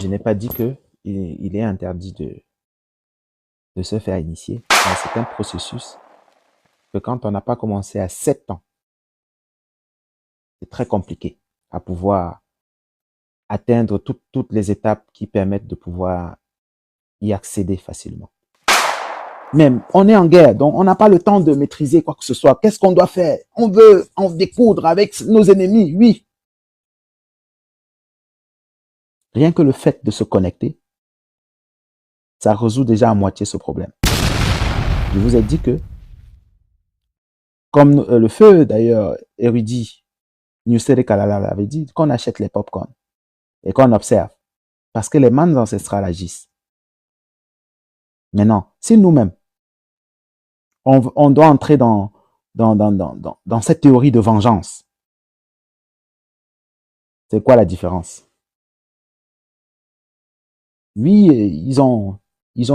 Je n'ai pas dit que il est interdit de se faire initier, mais c'est un processus que quand on n'a pas commencé à 7 ans, c'est très compliqué à pouvoir atteindre toutes les étapes qui permettent de pouvoir y accéder facilement. Même, on est en guerre, donc on n'a pas le temps de maîtriser quoi que ce soit. Qu'est-ce qu'on doit faire? On veut en découdre avec nos ennemis, oui. Rien que le fait de se connecter, ça résout déjà à moitié ce problème. Je vous ai dit que, comme le feu d'ailleurs érudit Nusere Kalala l'avait dit, qu'on achète les pop-corn et qu'on observe, parce que les mannes ancestrales agissent. Maintenant, si nous-mêmes, on doit entrer dans cette théorie de vengeance, c'est quoi la différence? Oui, ils ont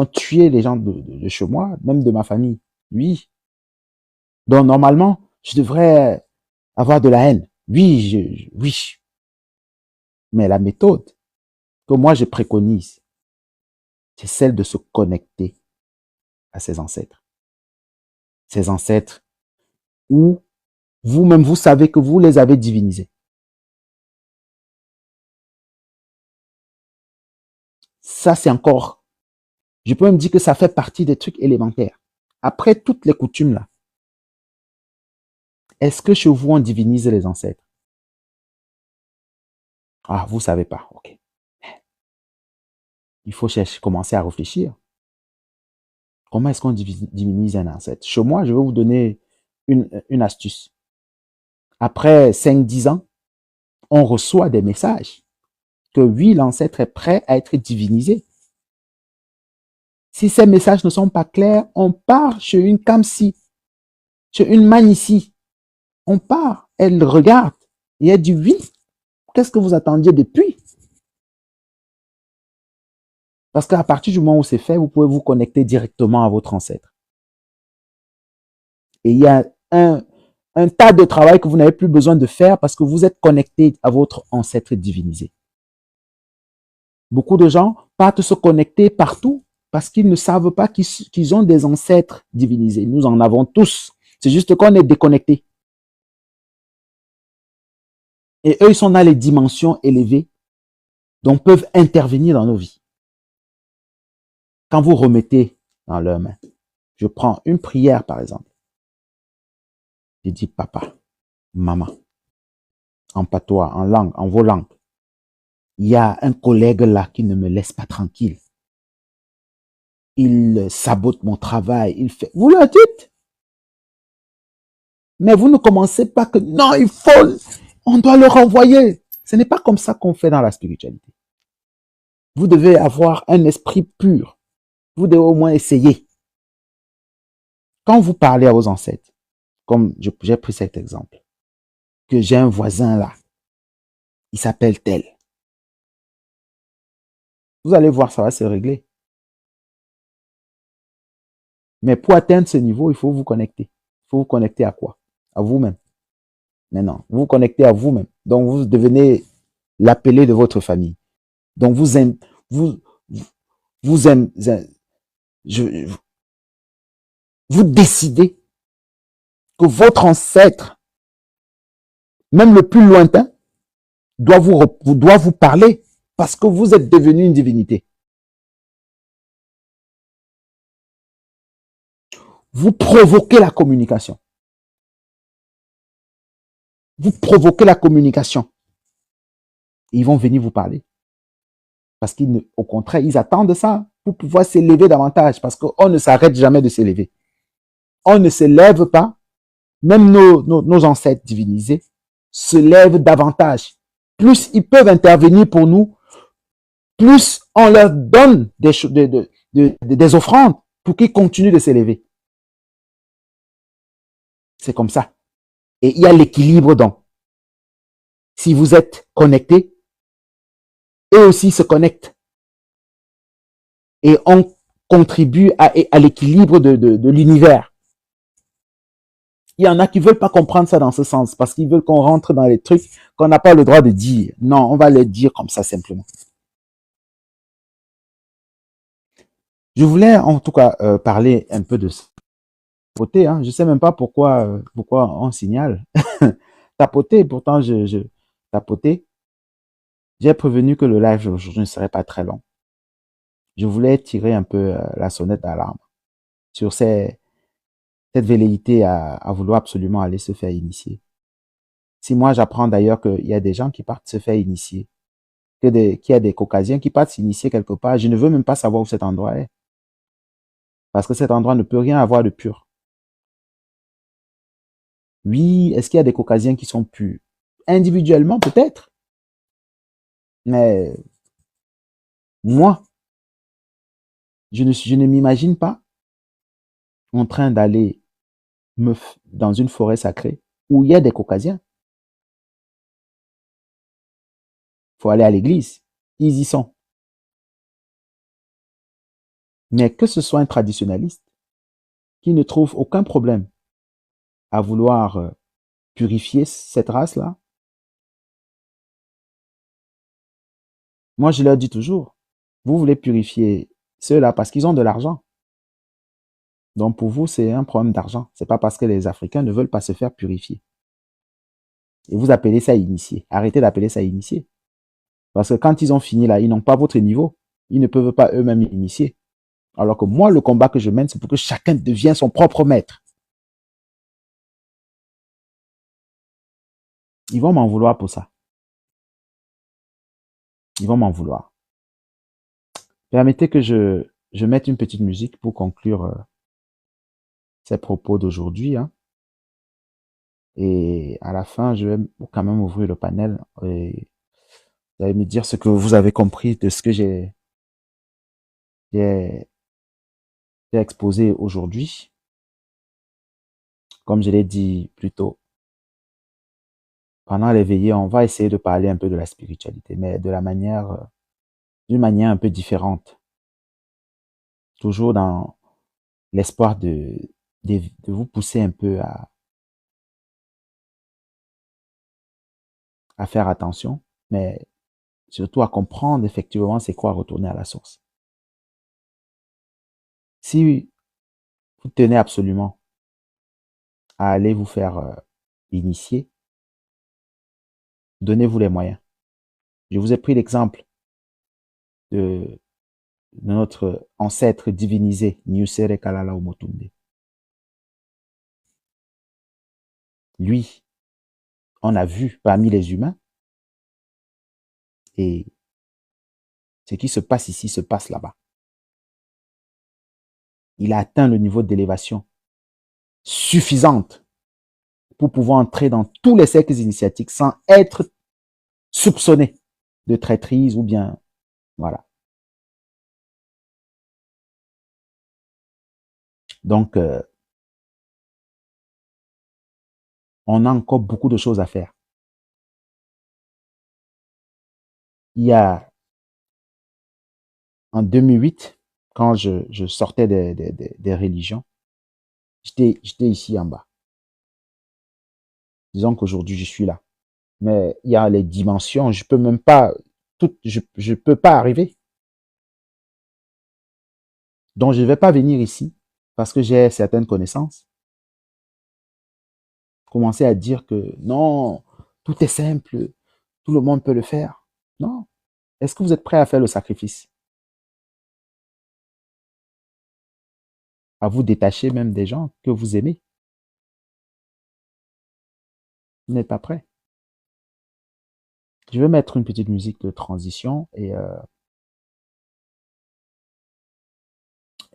tué les gens de chez moi, même de ma famille. Oui. Donc, normalement, je devrais avoir de la haine. Oui, oui. Mais la méthode que moi je préconise, c'est celle de se connecter à ses ancêtres. Ces ancêtres où vous-même, vous savez que vous les avez divinisés. Ça, c'est encore, je peux même dire que ça fait partie des trucs élémentaires. Après toutes les coutumes là, est-ce que chez vous on divinise les ancêtres? Ah, vous savez pas, ok. Il faut commencer à réfléchir. Comment est-ce qu'on divinise un ancêtre? Chez moi, je vais vous donner une astuce. Après 5-10 ans, on reçoit des messages que oui, l'ancêtre est prêt à être divinisé. Si ces messages ne sont pas clairs, on part chez une Kamsi, chez une Manici. On part, elle regarde et elle dit oui. Qu'est-ce que vous attendiez depuis? Parce qu'à partir du moment où c'est fait, vous pouvez vous connecter directement à votre ancêtre. Et il y a un tas de travail que vous n'avez plus besoin de faire parce que vous êtes connecté à votre ancêtre divinisé. Beaucoup de gens partent se connecter partout parce qu'ils ne savent pas qu'ils ont des ancêtres divinisés. Nous en avons tous. C'est juste qu'on est déconnectés. Et eux, ils sont dans les dimensions élevées, donc peuvent intervenir dans nos vies. Quand vous remettez dans leurs mains, je prends une prière par exemple. Je dis papa, maman, en patois, en langue, en vos langues. Il y a un collègue là qui ne me laisse pas tranquille. Il sabote mon travail, il fait... Vous le dites. Mais vous ne commencez pas que non, il faut, on doit le renvoyer. Ce n'est pas comme ça qu'on fait dans la spiritualité. Vous devez avoir un esprit pur. Vous devez au moins essayer. Quand vous parlez à vos ancêtres, comme j'ai pris cet exemple, que j'ai un voisin là, il s'appelle tel. Vous allez voir, ça va se régler. Mais pour atteindre ce niveau, il faut vous connecter. Il faut vous connecter à quoi? À vous-même. Mais non, vous vous connectez à vous-même. Donc, vous devenez l'appelé de votre famille. Donc, vous décidez que votre ancêtre, même le plus lointain, doit vous parler parce que vous êtes devenu une divinité. Vous provoquez la communication. Vous provoquez la communication. Et ils vont venir vous parler. Parce qu'au contraire, ils attendent ça pour pouvoir s'élever davantage. Parce qu'on ne s'arrête jamais de s'élever. On ne s'élève pas. Même nos ancêtres divinisés se lèvent davantage. Plus ils peuvent intervenir pour nous, plus on leur donne des offrandes pour qu'ils continuent de s'élever. C'est comme ça. Et il y a l'équilibre donc. Si vous êtes connectés, eux aussi se connectent. Et on contribue à l'équilibre de l'univers. Il y en a qui veulent pas comprendre ça dans ce sens parce qu'ils veulent qu'on rentre dans les trucs qu'on n'a pas le droit de dire. Non, on va les dire comme ça simplement. Je voulais en tout cas parler un peu de tapoter. Hein. Je sais même pas pourquoi on signale tapoter. Pourtant, je tapoter. J'ai prévenu que le live aujourd'hui ne serait pas très long. Je voulais tirer un peu la sonnette d'alarme sur cette velléité à vouloir absolument aller se faire initier. Si moi j'apprends d'ailleurs qu'il y a des gens qui partent se faire initier, qu'il y a des Caucasiens qui partent s'initier quelque part, je ne veux même pas savoir où cet endroit est. Parce que cet endroit ne peut rien avoir de pur. Oui, est-ce qu'il y a des Caucasiens qui sont purs? Individuellement, peut-être. Mais moi, je ne m'imagine pas en train d'aller dans une forêt sacrée où il y a des Caucasiens. Il faut aller à l'église. Ils y sont. Mais que ce soit un traditionnaliste qui ne trouve aucun problème à vouloir purifier cette race-là, moi je leur dis toujours, vous voulez purifier ceux-là parce qu'ils ont de l'argent. Donc pour vous, c'est un problème d'argent. C'est pas parce que les Africains ne veulent pas se faire purifier. Et vous appelez ça initié. Arrêtez d'appeler ça initié. Parce que quand ils ont fini là, ils n'ont pas votre niveau. Ils ne peuvent pas eux-mêmes initier. Alors que moi, le combat que je mène, c'est pour que chacun devienne son propre maître. Ils vont m'en vouloir pour ça. Ils vont m'en vouloir. Permettez que je mette une petite musique pour conclure ces propos d'aujourd'hui. Hein. Et à la fin, je vais quand même ouvrir le panel et vous allez me dire ce que vous avez compris de ce que j'ai exposé aujourd'hui. Comme je l'ai dit plus tôt, pendant les veillées, on va essayer de parler un peu de la spiritualité, mais de d'une manière un peu différente. Toujours dans l'espoir de vous pousser un peu à faire attention, mais surtout à comprendre effectivement c'est quoi retourner à la source. Si vous tenez absolument à aller vous faire initier, donnez-vous les moyens. Je vous ai pris l'exemple de notre ancêtre divinisé, Nyusere Kalala Omotumbe. Lui, on a vu parmi les humains, et ce qui se passe ici se passe là-bas. Il a atteint le niveau d'élévation suffisante pour pouvoir entrer dans tous les cercles initiatiques sans être soupçonné de traîtrise ou bien, voilà. Donc, on a encore beaucoup de choses à faire. Il y a, en 2008, quand je sortais des religions, j'étais ici en bas. Disons qu'aujourd'hui, je suis là. Mais il y a les dimensions, je peux même pas, je peux pas arriver. Donc, je ne vais pas venir ici parce que j'ai certaines connaissances. Commencer à dire que non, tout est simple, tout le monde peut le faire. Non. Est-ce que vous êtes prêt à faire le sacrifice? À vous détacher même des gens que vous aimez? Vous n'êtes pas prêt. Je vais mettre une petite musique de transition et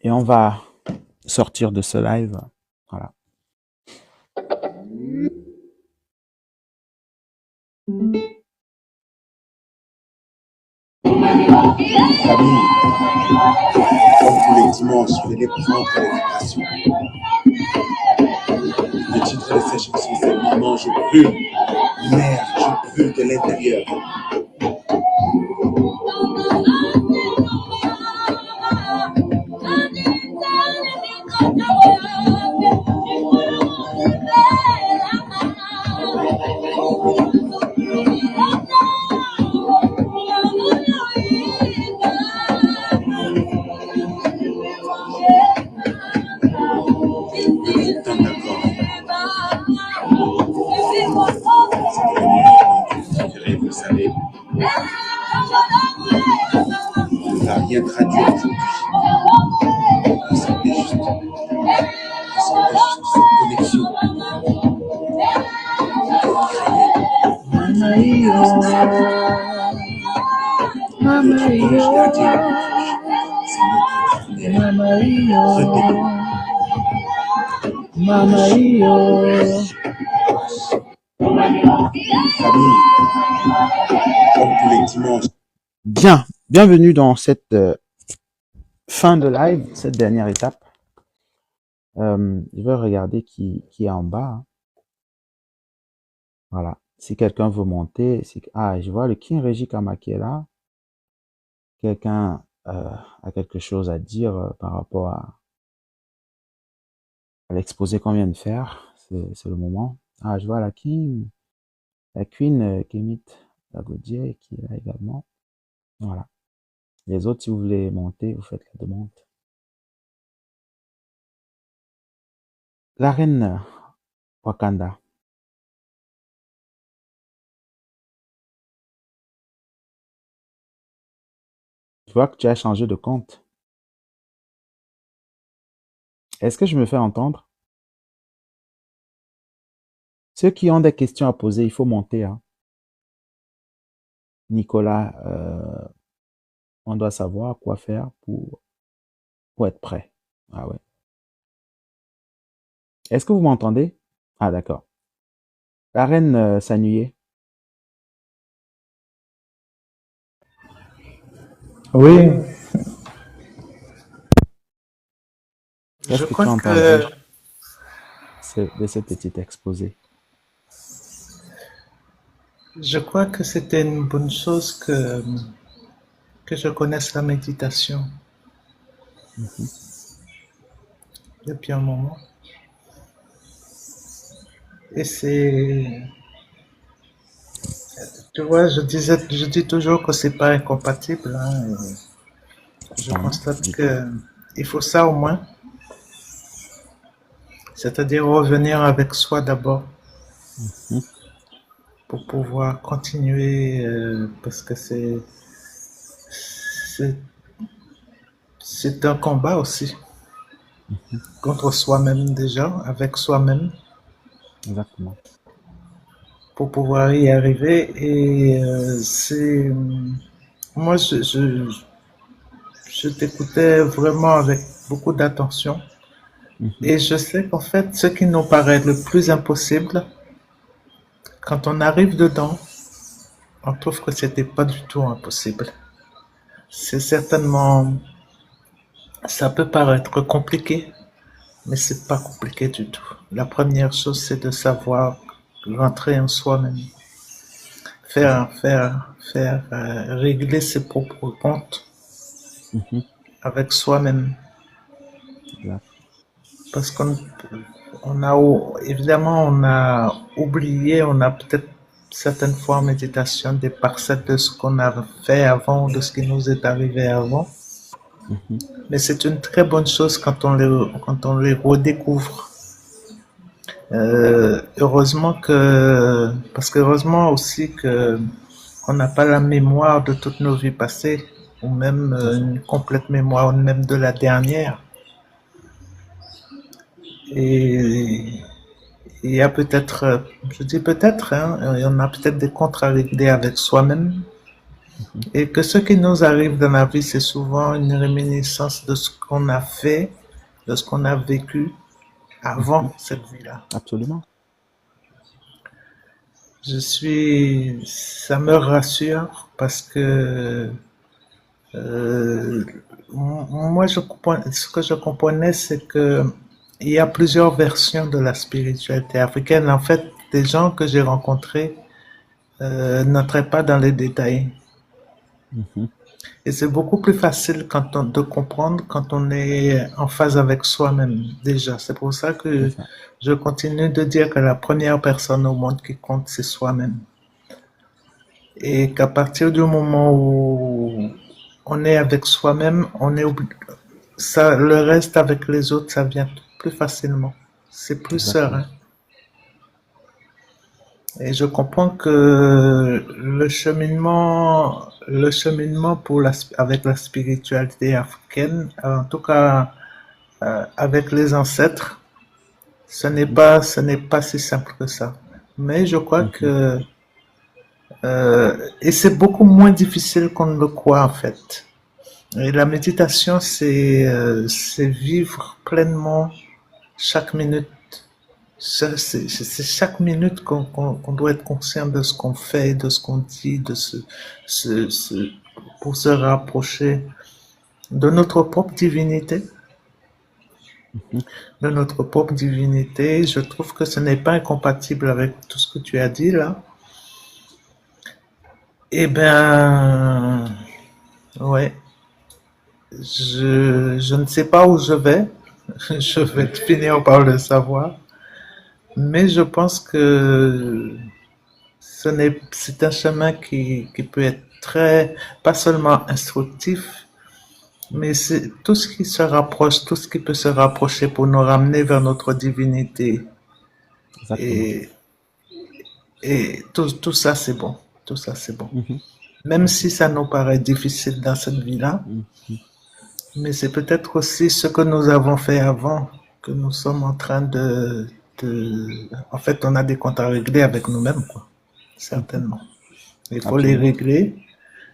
on va sortir de ce live. Voilà. Famille, comme tous les dimanches, venez prendre l'éducation. Le titre de cette chanson, c'est Maman, je brûle. Mère, je brûle de l'intérieur. rien traduire aujourd'hui. Ressentez juste cette connexion. Mama Iyo, Mama Votre Iyo, ange gardien, c'est notre gardienne. Mama Iyo, Répétez. Mama Iyo. Famille, comme tous les dimanches. Bien, bienvenue dans cette fin de live, cette dernière étape. Je vais regarder qui est en bas. Hein. Voilà. Si quelqu'un veut monter, je vois le King Régie Kama qui est là. Quelqu'un a quelque chose à dire par rapport à l'exposé qu'on vient de faire. C'est le moment. Ah, je vois la Queen Kemit Lagodier qui est là également. Voilà. Les autres, si vous voulez monter, vous faites la demande. La reine Wakanda. Je vois que tu as changé de compte. Est-ce que je me fais entendre? Ceux qui ont des questions à poser, il faut monter. Hein. Nicolas, on doit savoir quoi faire pour être prêt. Ah ouais. Est-ce que vous m'entendez? Ah d'accord. La reine Sanuyé. Oui, Qu'est-ce je que tu crois as entendu de ce petit exposé? que c'était une bonne chose que je connaisse la méditation Mhm. depuis un moment. Et c'est, tu vois, je dis toujours que c'est pas incompatible. Hein, et je Ah, constate du tout. que il faut ça au moins, c'est-à-dire revenir avec soi d'abord Mhm. pour pouvoir continuer, parce que c'est c'est un combat aussi Mhm. contre soi-même déjà, avec soi-même, Exactement. pour pouvoir y arriver. Et moi, je t'écoutais vraiment avec beaucoup d'attention. Mhm. Et je sais qu'en fait, ce qui nous paraît le plus impossible, quand on arrive dedans, on trouve que c'était pas du tout impossible. C'est certainement, ça peut paraître compliqué, mais c'est pas compliqué du tout. La première chose, c'est de savoir rentrer en soi-même, Exact. faire régler ses propres comptes Mhm. avec soi-même. Exact. Parce on a, évidemment, on a oublié, on a peut-être certaines fois en méditation des parcelles de ce qu'on a fait avant, de ce qui nous est arrivé avant. Mhm. Mais c'est une très bonne chose quand on les redécouvre. Heureusement parce que heureusement aussi que on n'a pas la mémoire de toutes nos vies passées, ou même Exact. une complète mémoire, même de la dernière. Et il y a peut-être, je dis peut-être, hein, il y en a peut-être des comptes à régler avec soi-même. Mhm. Et que ce qui nous arrive dans la vie, c'est souvent une réminiscence de ce qu'on a fait, de ce qu'on a vécu Mhm. avant cette vie-là. Absolument. Ça me rassure parce que moi, ce que je comprenais, c'est que il y a plusieurs versions de la spiritualité africaine. En fait, des gens que j'ai rencontrés n'entraient pas dans les détails. Mhm. Et c'est beaucoup plus facile de comprendre quand on est en phase avec soi-même déjà. C'est pour ça C'est que ça. je continue de dire que la première personne au monde qui compte, c'est soi-même. Et qu'à partir du moment où on est avec soi-même, ça, le reste avec les autres, ça vient plus facilement. C'est plus Exactement. serein. Et je comprends que le cheminement avec la spiritualité africaine, en tout cas avec les ancêtres, ce n'est pas si simple que ça. Mais je crois Mhm. que et c'est beaucoup moins difficile qu'on ne le croit en fait. Et la méditation, c'est vivre pleinement chaque minute. C'est chaque minute qu'on doit être conscient de ce qu'on fait, de ce qu'on dit, ce- ce- pour se rapprocher de notre propre divinité. Mhm. De notre propre divinité. Je trouve que ce n'est pas incompatible avec tout ce que tu as dit là. Eh ben, ouais, je ne sais pas où je vais. Je vais finir par le savoir. Mais je pense que c'est un chemin qui peut être pas seulement instructif, mais c'est tout ce qui se rapproche, tout ce qui peut se rapprocher pour nous ramener vers notre divinité. Exactement. Et, et tout ça, c'est bon. Tout ça, c'est bon. Mhm. Même si ça nous paraît difficile dans cette vie-là, Mhm. mais c'est peut-être aussi ce que nous avons fait avant, que nous sommes en train en fait, on a des comptes à régler avec nous-mêmes, quoi. Mhm. Certainement. Il faut les Absolument. régler.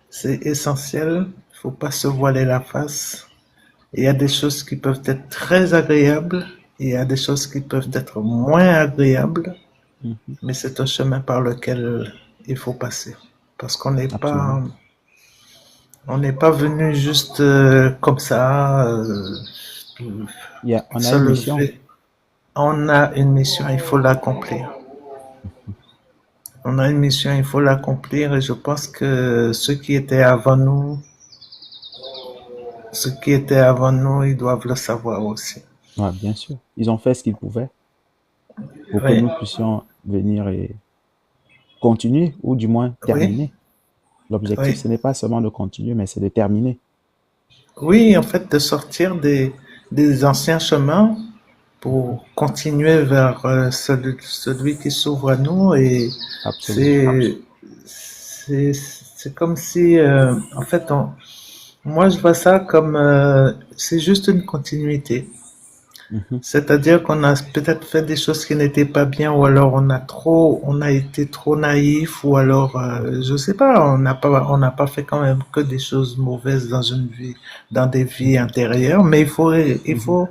C'est essentiel. Il ne faut pas se voiler la face. Il y a des choses qui peuvent être très agréables. Il y a des choses qui peuvent être moins agréables. Mhm. Mais c'est un chemin par lequel il faut passer. Parce Absolument. on n'est pas venu juste comme ça, On a se une mission. lever. On a une mission, il faut l'accomplir. On a une mission, il faut l'accomplir. Et je pense que ceux qui étaient avant nous, ils doivent le savoir aussi. Ouais, bien sûr. Ils ont fait ce qu'ils pouvaient pour que Oui, nous puissions venir et continuer, ou du moins oui, terminer. L'objectif, oui. ce n'est pas seulement de continuer, mais c'est de terminer. Oui, en fait, de sortir des anciens chemins Mhm. pour continuer vers celui qui s'ouvre à nous. Et Absolument. c'est comme si, en fait, moi, je vois ça comme, c'est juste une continuité. Mhm. C'est-à-dire qu'on a peut-être fait des choses qui n'étaient pas bien, ou alors on a été trop naïf, ou alors, je sais pas, on n'a pas fait quand même que des choses mauvaises dans une vie, dans des vies antérieures, mais Mhm.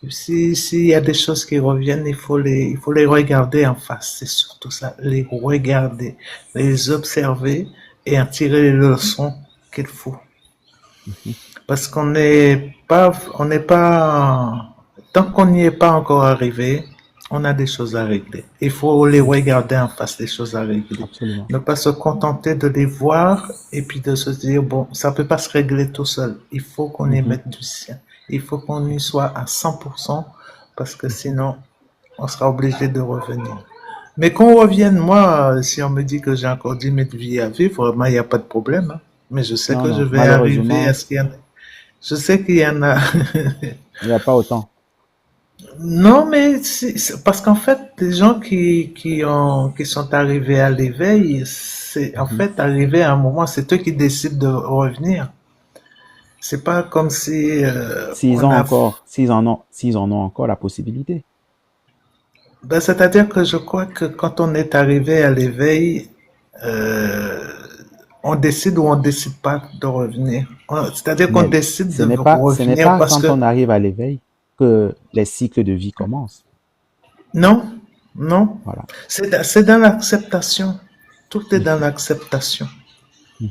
s'il y a des choses qui reviennent, il faut les regarder en face. C'est surtout ça, les regarder, les observer et en tirer les leçons qu'il faut. Mhm. Parce tant qu'on n'y est pas encore arrivé, on a des choses à régler. Il faut les Mhm. regarder en face, des choses à régler. Absolument. Ne pas se contenter de les voir et puis de se dire, bon, ça peut pas se régler tout seul. Il faut qu'on y Mhm. mette du sien. Il faut qu'on y soit à 100% parce que sinon, on sera obligé de revenir. Mais qu'on revienne, moi, si on me dit que j'ai encore 10 000 vies à vivre, vraiment, il n'y a pas de problème, hein. Mais je sais Non, que je non. vais arriver à Malheureusement, ce qu'il y en a. Je sais qu'il y en a. il n'y a pas autant. Non, mais parce qu'en fait, les gens qui sont arrivés à l'éveil, c'est en Mhm. fait arrivé à un moment, c'est eux qui décident de revenir. C'est pas comme si S'ils ont encore, s'ils en ont encore la possibilité. Ben, c'est-à-dire que je crois que quand on est arrivé à l'éveil, euh, on décide ou on décide pas de revenir. C'est-à-dire qu'on Mais décide de ce n'est revenir pas parce quand que on arrive à l'éveil que les cycles de vie commencent. non, non, Voilà. c'est dans l'acceptation. Tout est dans Mhm. l'acceptation. Mhm.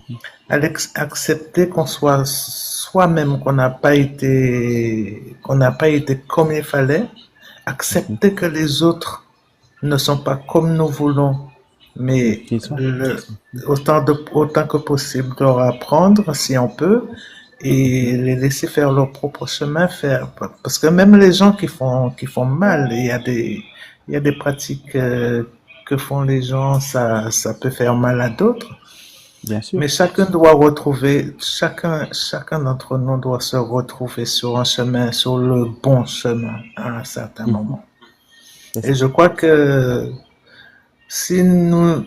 Accepter qu'on soit soi-même, qu'on n'a pas été comme il fallait. Mhm. Accepter que les autres ne sont pas comme nous voulons, mais Qu'ils soient. autant que possible leur apprendre si on peut Mhm. et les laisser faire leur propre chemin, parce que même les gens qui font mal, il y a des pratiques que font les gens, ça peut faire mal à d'autres. Bien sûr. Mais chacun d'entre nous doit se retrouver sur un chemin, sur le bon chemin à un certain Mhm. moment. C'est Et ça. je crois que si nous,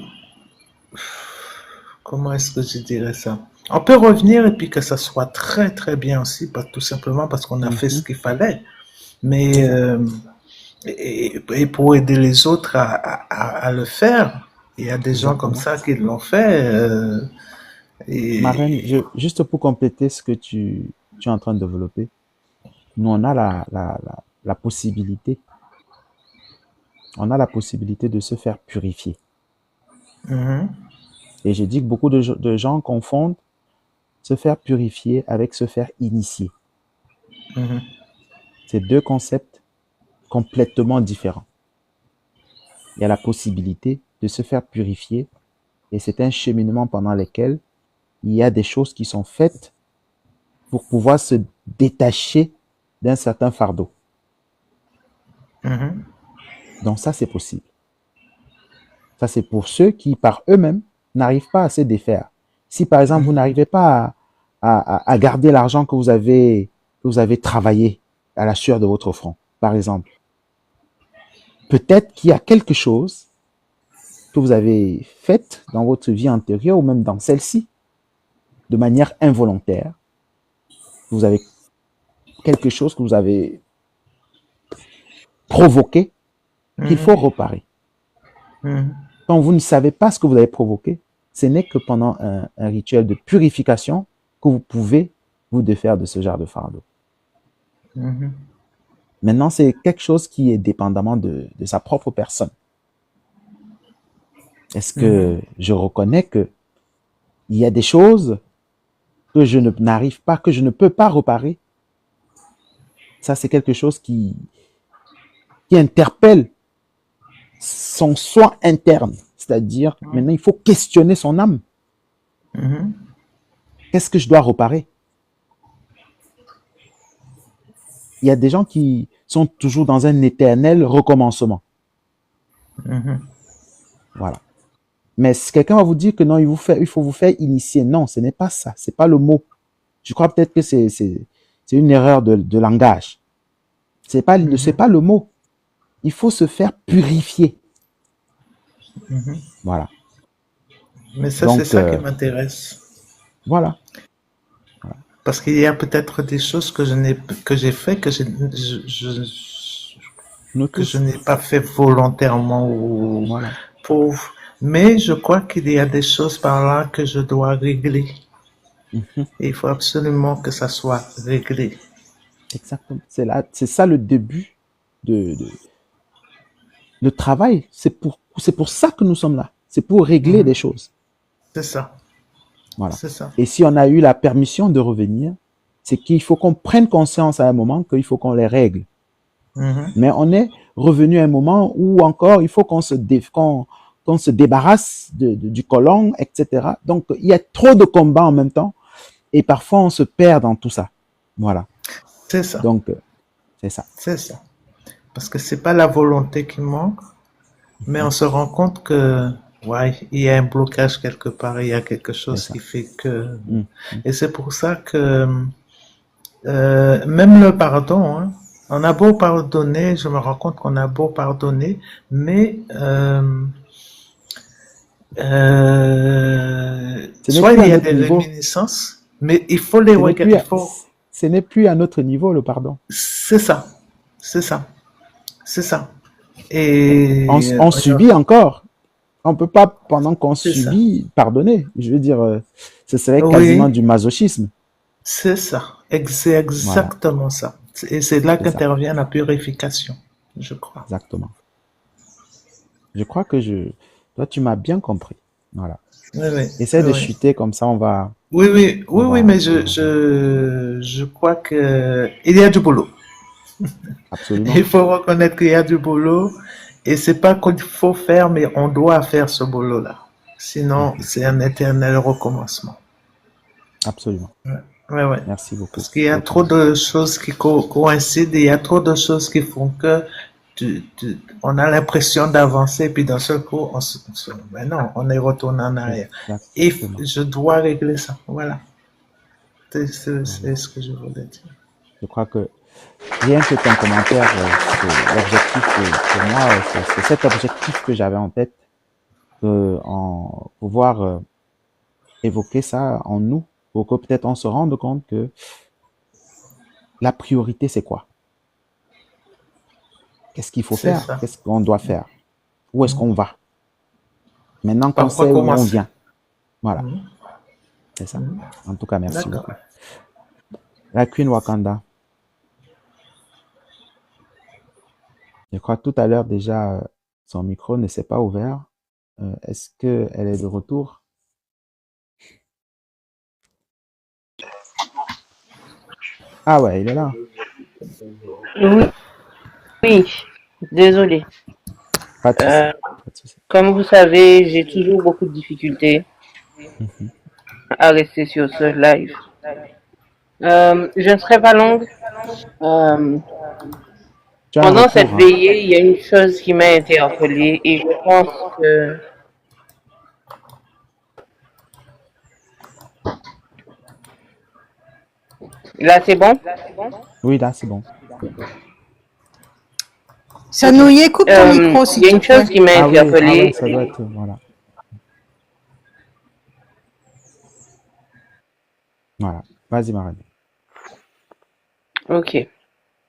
comment est-ce que je dirais ça? On peut revenir et puis que ça soit très très bien aussi, tout simplement parce qu'on a fait ce Mhm. qu'il fallait. C'est Mais ça. et pour aider les autres à le faire, il y a des gens comme Exactement. ça qui l'ont fait. Marraine, Et juste pour compléter ce que tu es en train de développer, nous, la possibilité, on a la possibilité de se faire purifier. mhm, Et je dis que beaucoup de gens confondent se faire purifier avec se faire initier. mhm, C'est deux concepts complètement différents. Il y a la possibilité de se faire purifier et c'est un cheminement pendant lequel il y a des choses qui sont faites pour pouvoir se détacher d'un certain fardeau. mhm, Donc ça, c'est possible. Ça, c'est pour ceux qui, par eux-mêmes, n'arrivent pas à se défaire. Si, par exemple, vous mhm, n'arrivez pas à garder l'argent que vous avez travaillé à la sueur de votre front, par exemple, peut-être qu'il y a quelque chose que vous avez fait dans votre vie antérieure ou même dans celle-ci, de manière involontaire. Vous avez quelque chose que vous avez provoqué qu'il faut mhm, réparer. mhm, Quand vous ne savez pas ce que vous avez provoqué, ce n'est que pendant un rituel de purification que vous pouvez vous défaire de ce genre de fardeau. mhm, Maintenant, c'est quelque chose qui est dépendamment de sa propre personne. Est-ce mhm, que je reconnais que il y a des choses que je n'arrive pas, que je ne peux pas réparer? Ça, c'est quelque chose qui interpelle son soi interne. C'est-à-dire, maintenant, il faut questionner son âme. mhm, Qu'est-ce que je dois réparer? Il y a des gens qui sont toujours dans un éternel recommencement. mhm. Voilà. Mais si quelqu'un va vous dire que non, il faut vous faire initier, non, ce n'est pas ça. C'est pas le mot. Je crois peut-être que c'est une erreur de langage. C'est pas le mot. Il faut se faire purifier. Voilà. Mais ça, c'est Donc, ça qui m'intéresse. voilà. Parce qu'il y a peut-être des choses que j'ai fait Nous que je tous. n'ai pas fait volontairement ou Voilà. pauvre. Mais je crois qu'il y a des choses par là que je dois régler. Mhm. Et il faut absolument que ça soit réglé. Exactement. C'est ça le début de le travail. C'est pour ça que nous sommes là. C'est pour régler des Mhm. choses. C'est ça. Voilà. C'est ça. Et si on a eu la permission de revenir, c'est qu'il faut qu'on prenne conscience à un moment qu'il faut qu'on les règle. Mhm. Mais on est revenu à un moment où encore il faut qu'on se débarrasse du colon, etc. Donc il y a trop de combats en même temps et parfois on se perd dans tout ça. Voilà. C'est ça. Donc c'est ça. C'est ça. Parce que c'est pas la volonté qui manque, mais on se rend compte que, ouais, il y a un blocage quelque part, il y a quelque C'est chose ça. qui fait que, Mm. et c'est pour ça que, même le pardon, hein, on a beau pardonner, je me rends compte qu'on a beau pardonner, mais Ce n'est soit plus il à y a notre des niveau. réminiscences, mais il faut les Ce n'est regarder, plus il à, faut, ce n'est plus à notre niveau le pardon. c'est ça, c'est ça, c'est ça. Et On subit encore. On peut pas, pendant qu'on c'est ça. subit, pardonner. Je veux dire, ce serait quasiment Oui, du masochisme. c'est ça. C'est Voilà, exactement ça. Et c'est là c'est ça, qu'intervient la purification, je crois. exactement. Je crois que toi, tu m'as bien compris. Voilà. Oui, oui, Essaie oui, de oui. chuter comme ça, Oui, oui, oui, oui, mais on va voir. je crois que il y a du boulot. Absolument, Il faut reconnaître qu'il y a du boulot et c'est pas qu'il faut faire, mais on doit faire ce boulot-là. Sinon, c'est un éternel recommencement. absolument. Ouais, ouais, ouais. Merci beaucoup Parce qu'il y a pour ton trop temps. de choses qui coïncident, et il y a trop de choses qui font que on a l'impression d'avancer, puis d'un seul coup, ben non, on est retourné en arrière. Et Exactement. je dois régler ça. Voilà. Voilà. C'est ce que je voulais dire. Je crois que rien que ton commentaire, c'est l'objectif pour moi, c'est cet objectif que j'avais en tête pouvoir évoquer ça en nous pour que peut-être on se rende compte que la priorité, c'est quoi? Qu'est-ce qu'il faut C'est faire? ça. Qu'est-ce qu'on doit faire? Où est-ce qu'on va? Maintenant qu'on Par quoi sait où on commencer? vient. Voilà, c'est ça. En tout cas, merci D'accord. beaucoup. La Queen Wakanda. Je crois que tout à l'heure déjà, son micro ne s'est pas ouvert. Est-ce qu'elle est de retour? Ah ouais, il est là. Oui, oui, désolé. Pas de souci. Euh, Pas de souci. Comme vous savez, j'ai toujours beaucoup de difficultés à rester sur ce live. Je ne serai pas longue. Euh, Tu as un Pendant cette retour, hein? veillée, il y a une chose qui m'a interpellée et je pense que... Là, c'est bon? Oui, là, c'est bon. Sanouye, coupe ton micro, Il s'il y a te une chose plaît. qui m'a Ah oui, interpellée. ça doit être, voilà. Voilà. Vas-y, Marine. Ok.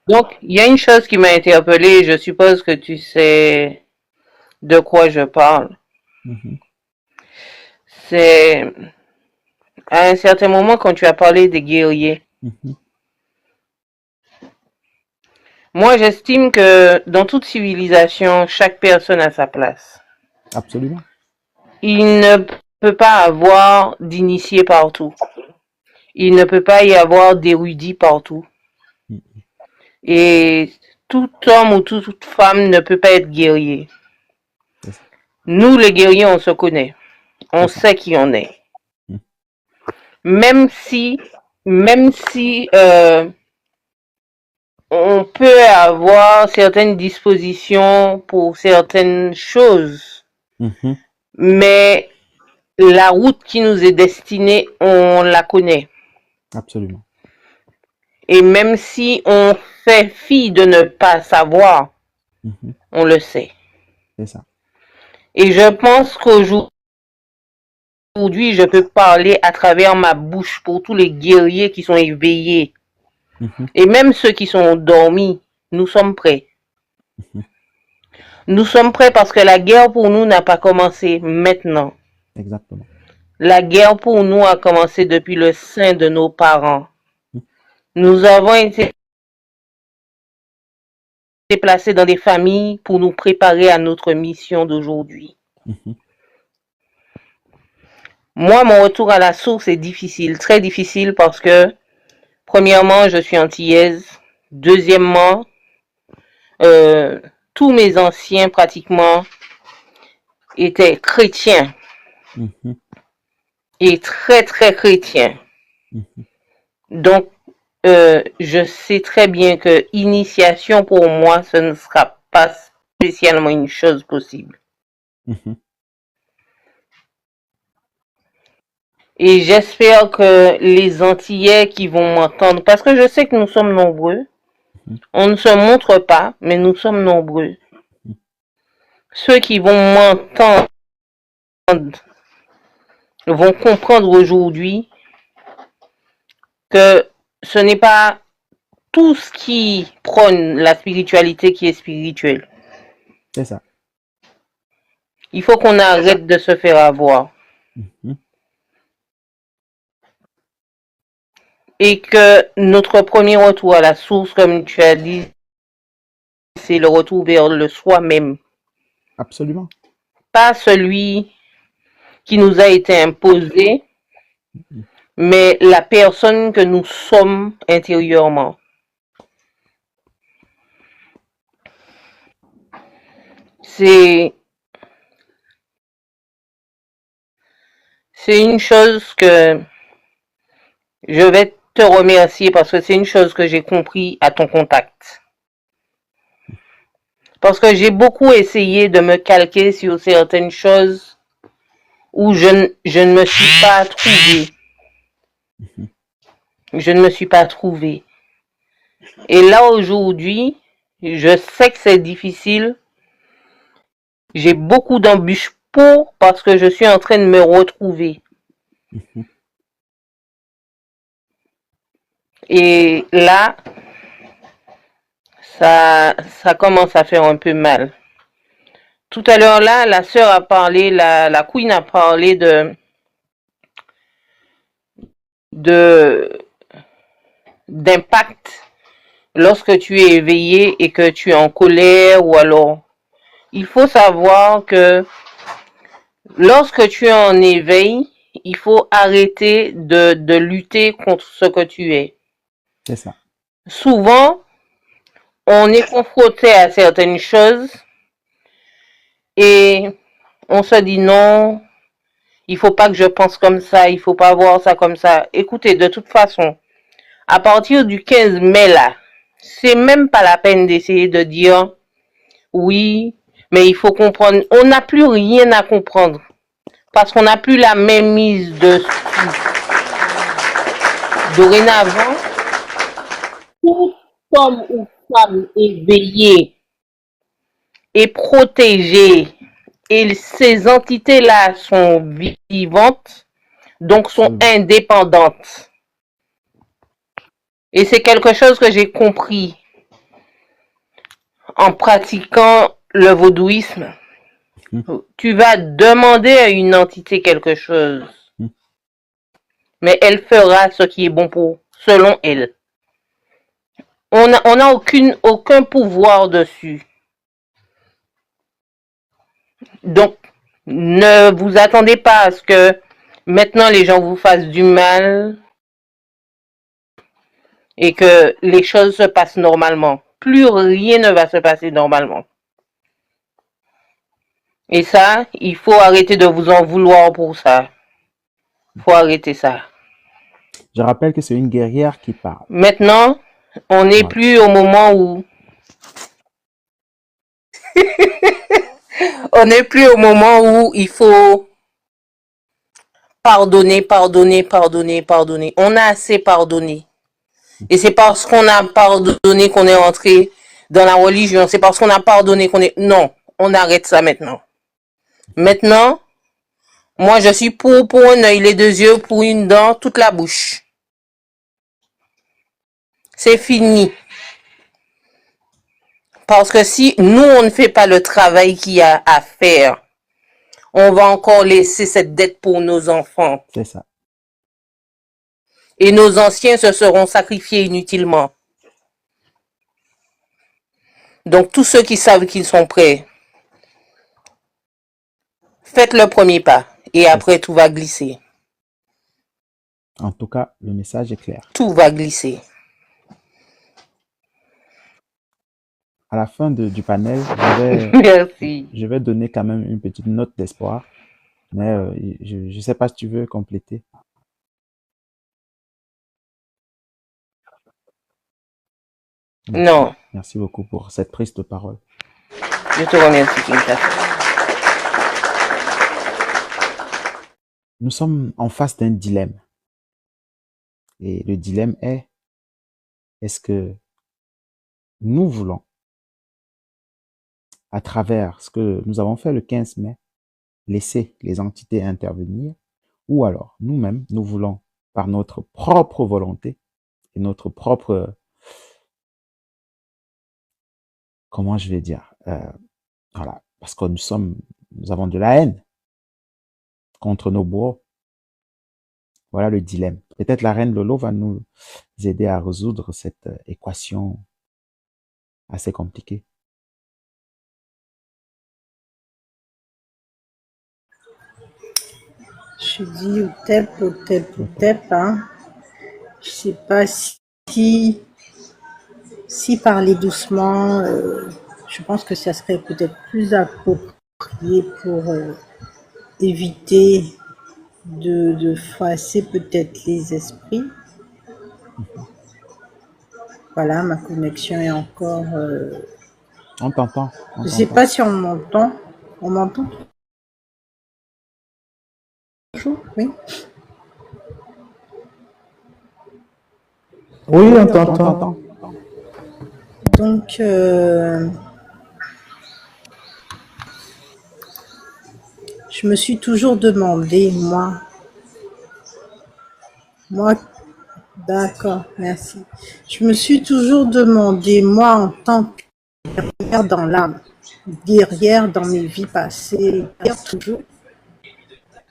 Donc, il y a une chose qui m'a interpellée. Je suppose que tu sais de quoi je parle. Mhm. C'est à un certain moment quand tu as parlé des guerriers. Mhm. Moi, j'estime que dans toute civilisation, chaque personne a sa place. Absolument. Il ne peut pas avoir d'initiés partout. Il ne peut pas y avoir d'érudits partout. Mhm. Et tout homme ou toute femme ne peut pas être guerrier. C'est ça. Nous, les guerriers, on se connaît. On C'est ça. sait qui on est. Mhm. Même si on peut avoir certaines dispositions pour certaines choses, Mhm. mais la route qui nous est destinée, on la connaît. Absolument. Et même si on fait fi de ne pas savoir, Mhm. on le sait. C'est ça. Et je pense qu'aujourd'hui, je peux parler à travers ma bouche pour tous les guerriers qui sont éveillés. Mhm. Et même ceux qui sont endormis, nous sommes prêts. Mhm. Nous sommes prêts parce que la guerre pour nous n'a pas commencé maintenant. Exactement. La guerre pour nous a commencé depuis le sein de nos parents. Mhm. Nous avons été placés dans des familles pour nous préparer à notre mission d'aujourd'hui. Mhm. Moi, mon retour à la source est difficile, très difficile parce que, premièrement, je suis antillaise. Deuxièmement, tous mes anciens pratiquement étaient chrétiens Mhm. et très très chrétiens. Mhm. Donc, je sais très bien que initiation pour moi, ce ne sera pas spécialement une chose possible. Mhm. Et j'espère que les Antillais qui vont m'entendre, parce que je sais que nous sommes nombreux, Mhm. on ne se montre pas, mais nous sommes nombreux. Ceux qui vont m'entendre vont comprendre aujourd'hui que ce n'est pas tout ce qui prône la spiritualité qui est spirituel. C'est ça. Il faut qu'on arrête de se faire avoir. Mhm. Et que notre premier retour à la source, comme tu as dit, c'est le retour vers le soi-même. Absolument. Pas celui qui nous a été imposé, Mhm. mais la personne que nous sommes intérieurement. C'est une chose que je vais te remercier parce que c'est une chose que j'ai compris à ton contact. Parce que j'ai beaucoup essayé de me calquer sur certaines choses où je ne me suis pas trouvée. Mhm. Je ne me suis pas trouvée. Et là, aujourd'hui, je sais que c'est difficile. J'ai beaucoup parce que je suis en train de me retrouver. Et là, ça commence à faire un peu mal. Tout à l'heure là, la sœur a parlé, la queen a parlé de d'impact lorsque tu es éveillé et que tu es en colère, ou alors il faut savoir que lorsque tu es en éveil, il faut arrêter de lutter contre ce que tu es. C'est ça. Souvent, on est confronté à certaines choses et on se dit non, il faut pas que je pense comme ça, il faut pas voir ça comme ça. Écoutez, de toute façon, à partir du 15 mai là, c'est même pas la peine d'essayer de dire oui, mais il faut comprendre. On n'a plus rien à comprendre parce qu'on n'a plus la même mise dessus. Dorénavant, tout homme ou femme éveillé et protégé, et ces entités-là sont vivantes, donc sont indépendantes. Et c'est quelque chose que j'ai compris en pratiquant le vaudouisme. Tu vas demander à une entité quelque chose, mais elle fera ce qui est bon pour, selon elle. On n'a aucun pouvoir dessus. Donc, ne vous attendez pas à ce que maintenant les gens vous fassent du mal et que les choses se passent normalement. Plus rien ne va se passer normalement. Et ça, il faut arrêter de vous en vouloir pour ça. Il faut arrêter ça. Je rappelle que c'est une guerrière qui parle. Maintenant, on n'est plus au moment où... on n'est plus au moment où il faut pardonner, pardonner, pardonner, pardonner. On a assez pardonné. Et c'est parce qu'on a pardonné qu'on est entré dans la religion. C'est parce qu'on a pardonné qu'on est... Non, on arrête ça maintenant. Maintenant, moi je suis pour un œil, les 2 yeux, pour une dent, toute la bouche. C'est fini. Parce que si nous, on ne fait pas le travail qu'il y a à faire, on va encore laisser cette dette pour nos enfants. C'est ça. Et nos anciens se seront sacrifiés inutilement. Donc, tous ceux qui savent qu'ils sont prêts, faites le premier pas. Et après, tout va glisser. En tout cas, le message est clair. Tout va glisser. À la fin du panel, Merci. Je vais donner quand même une petite note d'espoir. Mais je ne sais pas si tu veux compléter. Non. Merci beaucoup pour cette prise de parole. Je te remercie, Kinta. Nous sommes en face d'un dilemme. Et le dilemme est-ce que nous voulons, à travers ce que nous avons fait le 15 mai, laisser les entités intervenir, ou alors nous-mêmes, nous voulons, par notre propre volonté et notre propre, comment je vais dire, voilà, parce que nous avons de la haine contre nos bourreaux. Voilà le dilemme. Peut-être la reine Lolo va nous aider à résoudre cette équation assez compliquée. Je dis au TEP, hein. Je sais pas si parler doucement, je pense que ça serait peut-être plus approprié pour éviter de froisser peut-être les esprits. Voilà, ma connexion est encore... On t'entend. Je sais pas si on m'entend. On m'entend? Oui. Oui, on t'entend. Donc, Je me suis toujours demandé, moi, d'accord, merci. Je me suis toujours demandé, moi, en tant que guerrière dans l'âme, guerrière dans mes vies passées, guerrière toujours,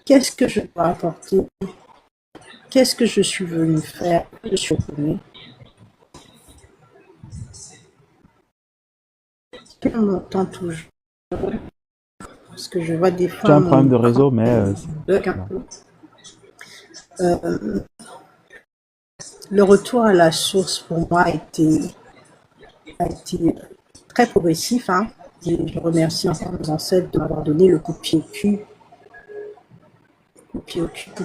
qu'est-ce que je dois apporter? Qu'est-ce que je suis venue faire? Je suis venue. On m'entend toujours. Parce que je vois des Tu as fois un problème de mon écran réseau, mais bug un non. peu. Le retour à la source pour moi a été très progressif. Hein. Et je remercie encore mes ancêtres de m'avoir donné le coup de pied au cul pour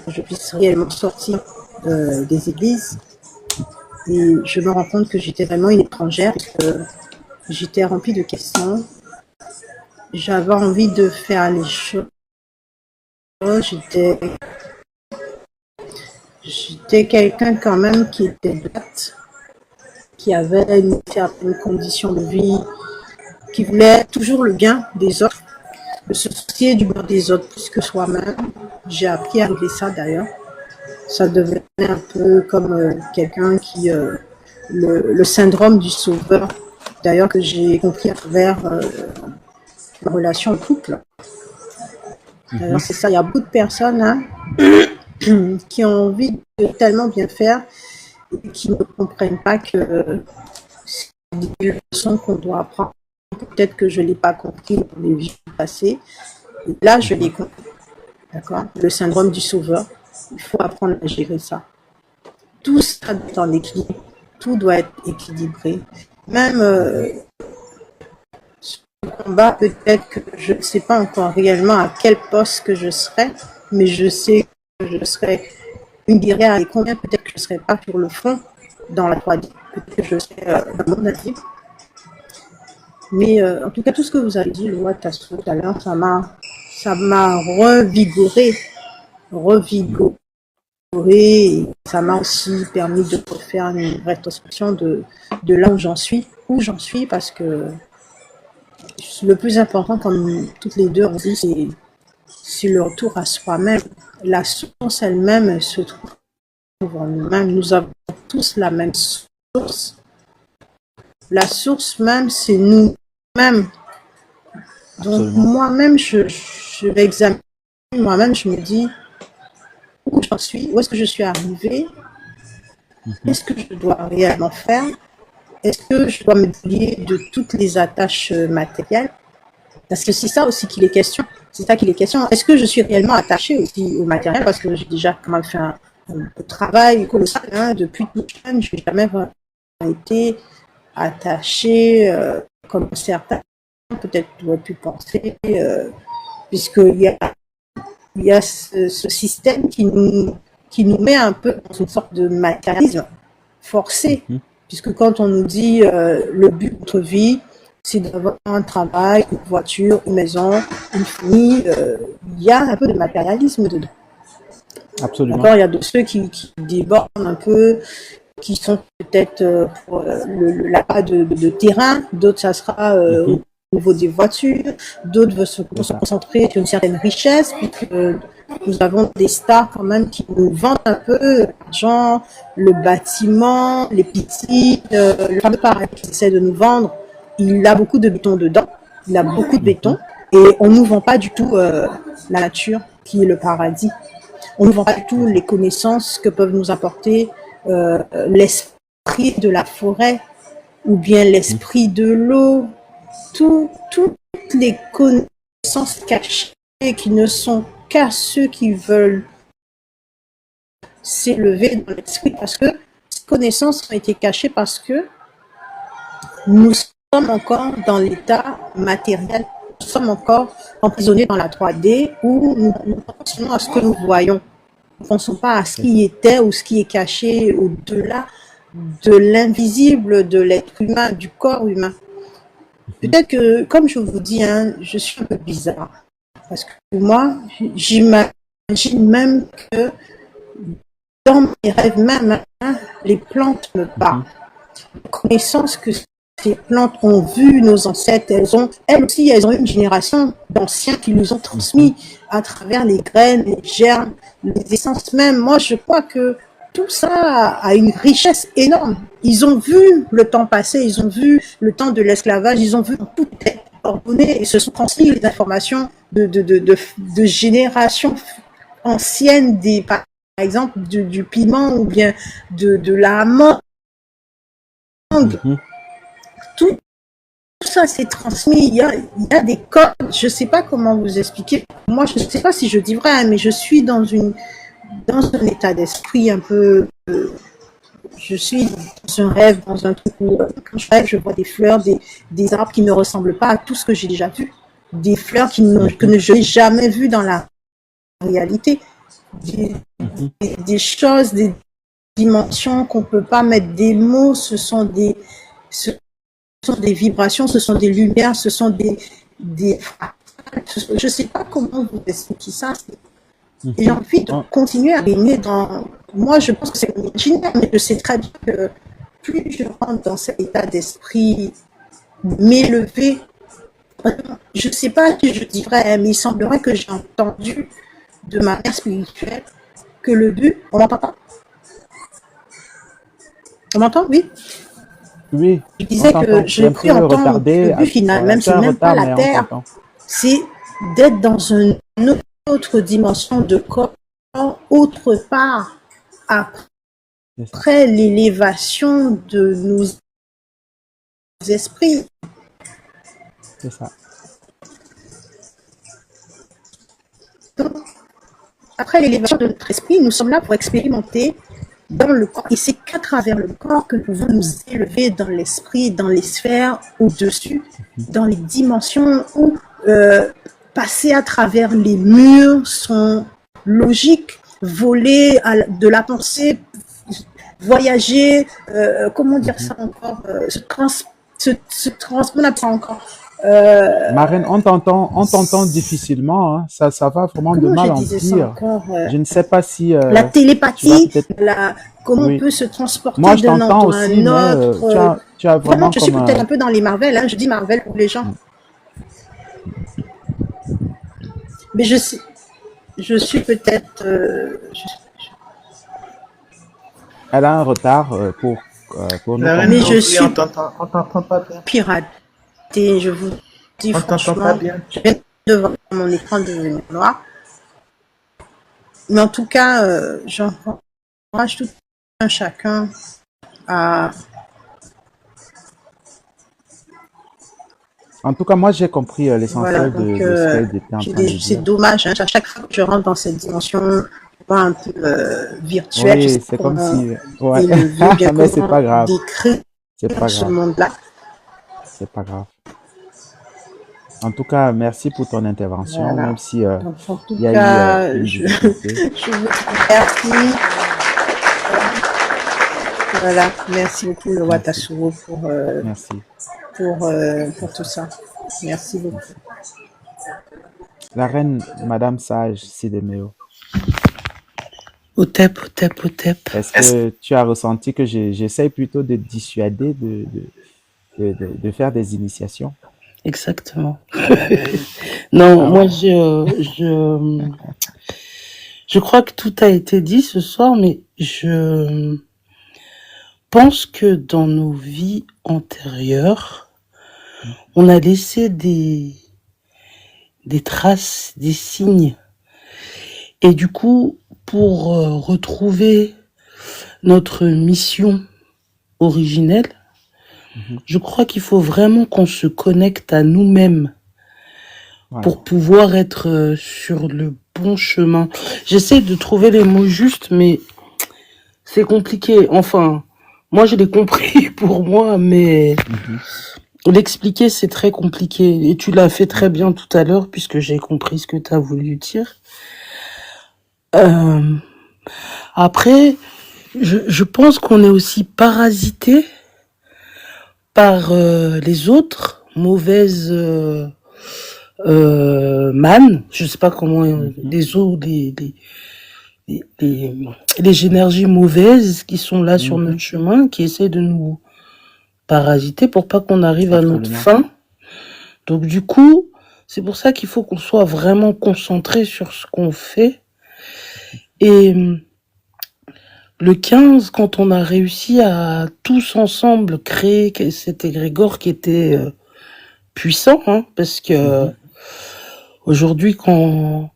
que je puisse réellement sortir des églises. Et je me rends compte que j'étais vraiment une étrangère, que j'étais remplie de questions. J'avais envie de faire les choses. J'étais quelqu'un quand même qui était droite, qui avait une certaine condition de vie, qui voulait toujours le bien des autres, de se soucier du bien des autres plus que soi-même. J'ai appris à régler ça d'ailleurs. Ça devenait un peu comme quelqu'un qui... le syndrome du sauveur, d'ailleurs que j'ai compris à travers la relation de couple. D'ailleurs c'est ça, il y a beaucoup de personnes hein, qui ont envie de tellement bien faire et qui ne comprennent pas que c'est des leçons qu'on doit apprendre. Peut-être que je ne l'ai pas compris dans les vies passées. Et là, je l'ai compris. D'accord? Le syndrome du sauveur. Il faut apprendre à gérer ça. Tout ça doit être en équilibre. Tout doit être équilibré. Même ce combat, peut-être que je ne sais pas encore réellement à quel poste que je serai, mais je sais que je serai une guerrière et combien peut-être que je ne serai pas sur le front dans la 3D. Peut-être que je serai dans mon avis. Mais en tout cas, tout ce que vous avez dit, Loi Tasso, tout à l'heure, ça m'a revigoré. Et ça m'a aussi permis de faire une rétrospection de là où j'en suis, parce que le plus important, comme toutes les deux on dit, c'est le retour à soi-même. La source elle-même se trouve en nous-mêmes. Nous avons tous la même source. La source même, c'est nous-mêmes. Donc Absolument. moi-même, je m'examine, moi-même, je me dis où j'en suis, où est-ce que je suis arrivée, qu'est-ce que je dois réellement faire, est-ce que je dois me délier de toutes les attaches matérielles, parce que c'est ça aussi qu'il est question, est-ce que je suis réellement attachée aussi au matériel, parce que j'ai déjà quand même fait un travail colossal, hein, depuis toute jeune, je n'ai jamais vraiment été attachée comme certains peut-être auraient pu penser, puisqu'il y a ce système qui nous met un peu dans une sorte de matérialisme forcé, puisque quand on nous dit le but de notre vie, c'est d'avoir un travail, une voiture, une maison, une famille, il y a un peu de matérialisme dedans. Absolument. D'accord, il y a de ceux qui débordent un peu, qui sont peut-être pour l'achat de terrain, d'autres ça sera au niveau des voitures, d'autres veulent se concentrer sur une certaine richesse, puisque nous avons des stars quand même qui nous vendent un peu l'argent, le bâtiment, les piscines, le fameux paradis qui essaie de nous vendre, il a beaucoup de béton dedans, il a beaucoup de béton, et on ne nous vend pas du tout la nature qui est le paradis. On ne vend pas du tout les connaissances que peuvent nous apporter l'esprit de la forêt ou bien l'esprit de l'eau, toutes les connaissances cachées qui ne sont qu'à ceux qui veulent s'élever dans l'esprit, parce que ces connaissances ont été cachées parce que nous sommes encore dans l'état matériel, nous sommes encore emprisonnés dans la 3D où nous pensons à ce que nous voyons. Nous ne pensons pas à ce qui était ou ce qui est caché au-delà de l'invisible de l'être humain, du corps humain. Peut-être que, comme je vous dis, hein, je suis un peu bizarre. Parce que moi, j'imagine même que dans mes rêves même, hein, les plantes me parlent. La connaissance que ces plantes ont vu nos ancêtres, elles aussi, elles ont une génération d'anciens qui nous ont transmis à travers les graines, les germes, les essences même. Moi, je crois que tout ça a une richesse énorme. Ils ont vu le temps passer, ils ont vu le temps de l'esclavage, ils ont vu tout est ordonné et se sont transmis les informations de générations anciennes, par exemple du piment ou bien de la mangue. Mhm. Tout ça s'est transmis. Il y a des codes. Je ne sais pas comment vous expliquer. Moi, je ne sais pas si je dis vrai, mais je suis dans un état d'esprit un peu. Je suis dans un rêve, dans un truc où quand je rêve, je vois des fleurs, des arbres qui ne ressemblent pas à tout ce que j'ai déjà vu. Des fleurs que je n'ai jamais vues dans la réalité. Des choses, des dimensions qu'on ne peut pas mettre des mots. Ce sont des vibrations, ce sont des lumières, ce sont je ne sais pas comment vous expliquer ça. Et j'ai envie de continuer à baigner dans. Moi, je pense que c'est imaginaire, mais je sais très bien que plus je rentre dans cet état d'esprit, m'élever, je ne sais pas si je dis vrai, mais il semblerait que j'ai entendu de ma mère spirituelle que le but. On m'entend pas? On m'entend? Oui. Oui, Je on disais que t'entend. C'est j'ai un cru peu entendre que retardé. le but final, Ouais, même c'est c'est un même pas retard, la mais on terre, t'entend. c'est d'être dans une autre dimension de corps, autre part, C'est ça. après l'élévation de nos esprits. C'est ça. Donc, après l'élévation de notre esprit, nous sommes là pour expérimenter dans le corps. Et c'est qu'à travers le corps que nous pouvons nous élever dans l'esprit, dans les sphères au-dessus, dans les dimensions où passer à travers les murs sont logiques, voler de la pensée, voyager, comment dire ça encore, on apprend encore. Marraine, on t'entend difficilement, hein. Ça va vraiment de Comment je mal en disais ça pire. encore, Je ne sais pas si la tu vas télépathie, peut-être. comment on Oui. peut se transporter Moi, je d'un t'entends endroit à aussi, un mais autre. tu as Vraiment, vraiment je suis comme peut-être un peu dans les Marvel, hein, je dis Marvel pour les gens. Mais je suis peut-être elle a un retard pour nous Lorraine, mais je comprendre. oui, suis on t'entend pas bien. piratée, je vous dis On t'entend pas franchement, bien. je viens de voir mon écran devenir noir. Mais en tout cas, j'encourage tout un chacun à. En tout cas, moi, j'ai compris Voilà, l'essentiel donc de ce qu'elle était en train de c'est dire. dommage, hein, à chaque fois que je rentre dans cette dimension un peu virtuelle, je sais Oui, pas c'est comme comment si. Ouais. élever, bien Mais c'est pas comment grave. décrire C'est pas ce grave. monde-là. C'est pas grave. En tout cas, merci pour ton intervention, Voilà. même si Donc, en tout il y a eu cas, une je difficulté. vous remercie. Voilà, merci beaucoup, le roi Merci. Tassuro, Merci. pour tout ça. Merci beaucoup. La reine, Madame Sage Sidemeo, Otep, otep, otep. est-ce que tu as ressenti que j'essaye plutôt de dissuader de faire des initiations? Exactement. Non, Ah moi, ouais. je crois que tout a été dit ce soir, mais je pense que dans nos vies antérieures, on a laissé des traces, des signes. Et du coup, pour retrouver notre mission originelle, je crois qu'il faut vraiment qu'on se connecte à nous-mêmes Ouais. pour pouvoir être sur le bon chemin. J'essaie de trouver les mots justes, mais c'est compliqué. Enfin, moi je l'ai compris pour moi, mais l'expliquer c'est très compliqué. Et tu l'as fait très bien tout à l'heure, puisque j'ai compris ce que tu as voulu dire. Après, je pense qu'on est aussi parasité par les autres mauvaises mannes, je sais pas comment les autres, les énergies mauvaises qui sont là sur notre chemin, qui essaient de nous parasiter pour pas qu'on arrive à notre Absolument. fin. Donc du coup, c'est pour ça qu'il faut qu'on soit vraiment concentré sur ce qu'on fait. Et le 15, quand on a réussi à tous ensemble créer cet égrégore qui était puissant, hein, parce que Mhm. aujourd'hui, quand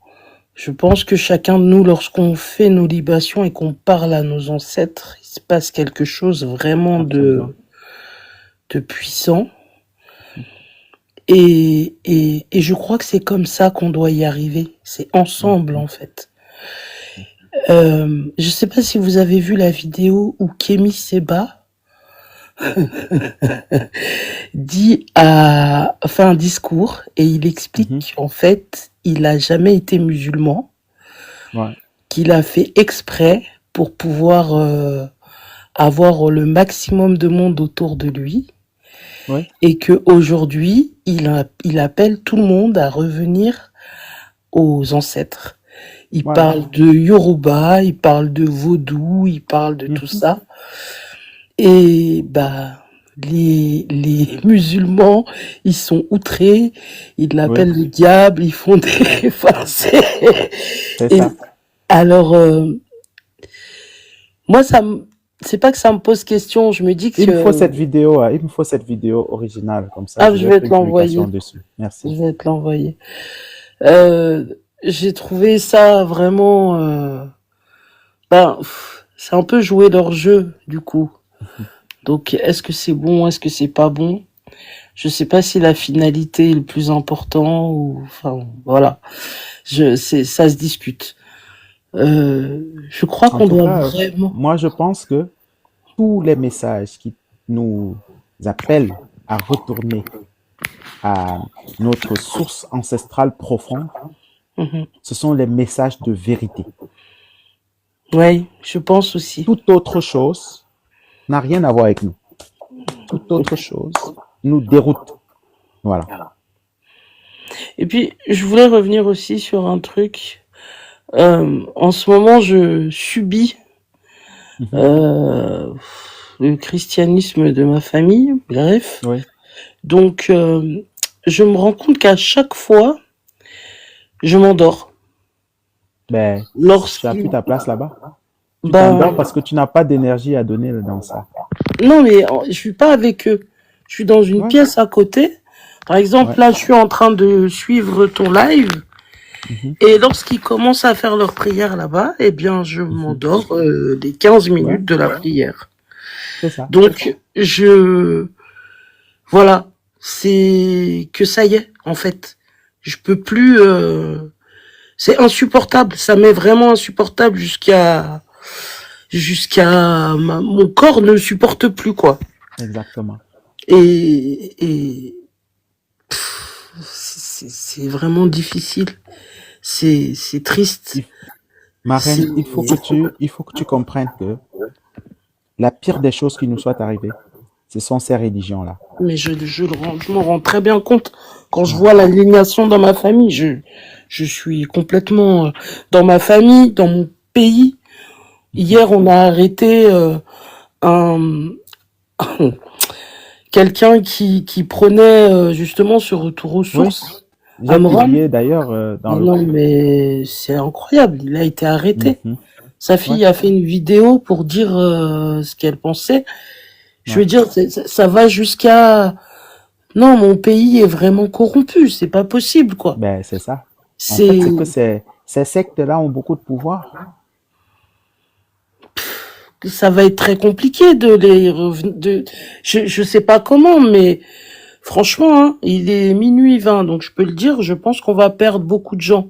je pense que chacun de nous, lorsqu'on fait nos libations et qu'on parle à nos ancêtres, il se passe quelque chose vraiment Absolument. de puissant. Et je crois que c'est comme ça qu'on doit y arriver. C'est ensemble, en fait. Je sais pas si vous avez vu la vidéo où Kémy Seba fait un discours et il explique Mhm. qu'en fait, il a jamais été musulman, Ouais. qu'il a fait exprès pour pouvoir avoir le maximum de monde autour de lui Ouais. et que aujourd'hui, il appelle tout le monde à revenir aux ancêtres. Il Voilà. parle de Yoruba, il parle de vaudou, il parle de tout Mhm. ça. Et bah les musulmans, ils sont outrés, ils Oui, l'appellent le diable, ils font des farces. c'est Et ça. alors moi c'est pas que ça me pose question, je me dis Il me faut que cette vidéo, il me faut cette vidéo originale, comme ça je je vais vais faire te une publication l'envoyer, dessus. je Merci. vais te l'envoyer. J'ai trouvé ça vraiment c'est un peu jouer leur jeu du coup. Donc est-ce que c'est bon, est-ce que c'est pas bon? Je sais pas si la finalité est le plus important ou enfin voilà. Ça se discute. Je crois En qu'on tout doit cas, vraiment. moi je pense que tous les messages qui nous appellent à retourner à notre source ancestrale profonde, Mhm. ce sont les messages de vérité. Oui, je pense aussi. Toute autre chose n'a rien à voir avec nous. Toute autre chose nous déroute. Voilà. Et puis je voulais revenir aussi sur un truc. En ce moment, je subis Mhm. le christianisme de ma famille, bref. Oui. Donc je me rends compte qu'à chaque fois, je m'endors. Ben, tu as plus Lorsqu'il ta place là-bas. Tu ben t'endors parce que tu n'as pas d'énergie à donner dans ça. non mais je suis pas avec eux. Je suis dans une Ouais. pièce à côté. Par exemple, Ouais. là, je suis en train de suivre ton live. Mhm. Et lorsqu'ils commencent à faire leur prière là-bas, eh bien, je m'endors les 15 minutes Ouais. de la prière. C'est ça. Donc, voilà, c'est que ça y est, en fait. Je peux plus... c'est insupportable. Ça m'est vraiment insupportable mon corps ne supporte plus, quoi. Exactement. Et c'est vraiment difficile. C'est triste. Ma reine, C'est- il faut que tu comprennes que la pire des choses qui nous soit arrivées, ce sont ces religions-là. Mais je m'en rends très bien compte quand je vois l'aliénation dans ma famille. Je suis complètement dans ma famille, dans mon pays. Hier, on a arrêté un quelqu'un qui prenait justement ce retour aux sources. J'ai Amram. publié d'ailleurs dans le... Non, mais c'est incroyable. Il a été arrêté. Mhm. Sa fille a fait une vidéo pour dire ce qu'elle pensait. Je veux dire, ça va jusqu'à... Non, mon pays est vraiment corrompu. C'est pas possible, quoi. Ben, c'est ça. En C'est... fait, c'est que ces sectes-là ont beaucoup de pouvoir. Ça va être très compliqué de les je sais pas comment, mais franchement, hein, il est minuit 20, donc je peux le dire, je pense qu'on va perdre beaucoup de gens.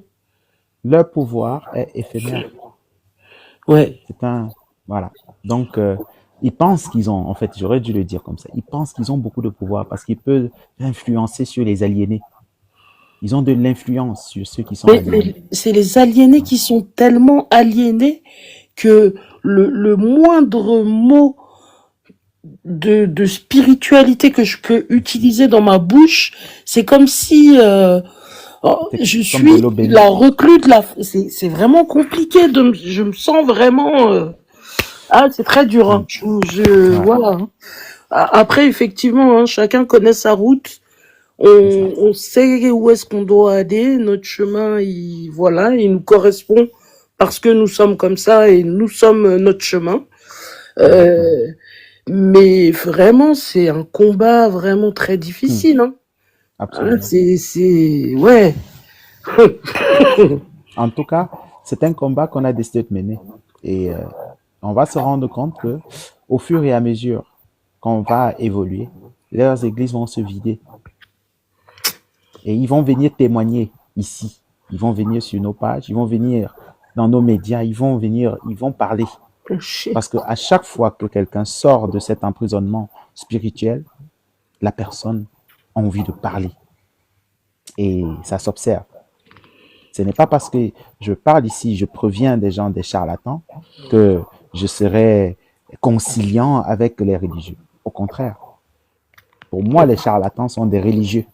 Leur pouvoir est éphémère. Ouais. C'est un... Voilà. Donc, ils pensent qu'ils ont... En fait, j'aurais dû le dire comme ça. Ils pensent qu'ils ont beaucoup de pouvoir parce qu'ils peuvent influencer sur les aliénés. Ils ont de l'influence sur ceux qui sont aliénés. Mais c'est les aliénés qui sont tellement aliénés que le moindre mot de spiritualité que je peux utiliser dans ma bouche, c'est comme si je suis la recluse de la... C'est vraiment compliqué, je me sens vraiment... Ah, c'est très dur, hein. Voilà. Après, effectivement, hein, chacun connaît sa route. On sait où est-ce qu'on doit aller. Notre chemin, voilà, il nous correspond parce que nous sommes comme ça et nous sommes notre chemin. Euh, mais vraiment, c'est un combat vraiment très difficile. Hein. Absolument. Ouais. En tout cas, c'est un combat qu'on a décidé de mener. Et on va se rendre compte que au fur et à mesure qu'on va évoluer, leurs églises vont se vider. Et ils vont venir témoigner ici. Ils vont venir sur nos pages, ils vont venir dans nos médias, ils vont parler. Parce que à chaque fois que quelqu'un sort de cet emprisonnement spirituel, la personne a envie de parler. Et ça s'observe. Ce n'est pas parce que je parle ici, je proviens des gens, des charlatans, que je serai conciliant avec les religieux. Au contraire. Pour moi, les charlatans sont des religieux.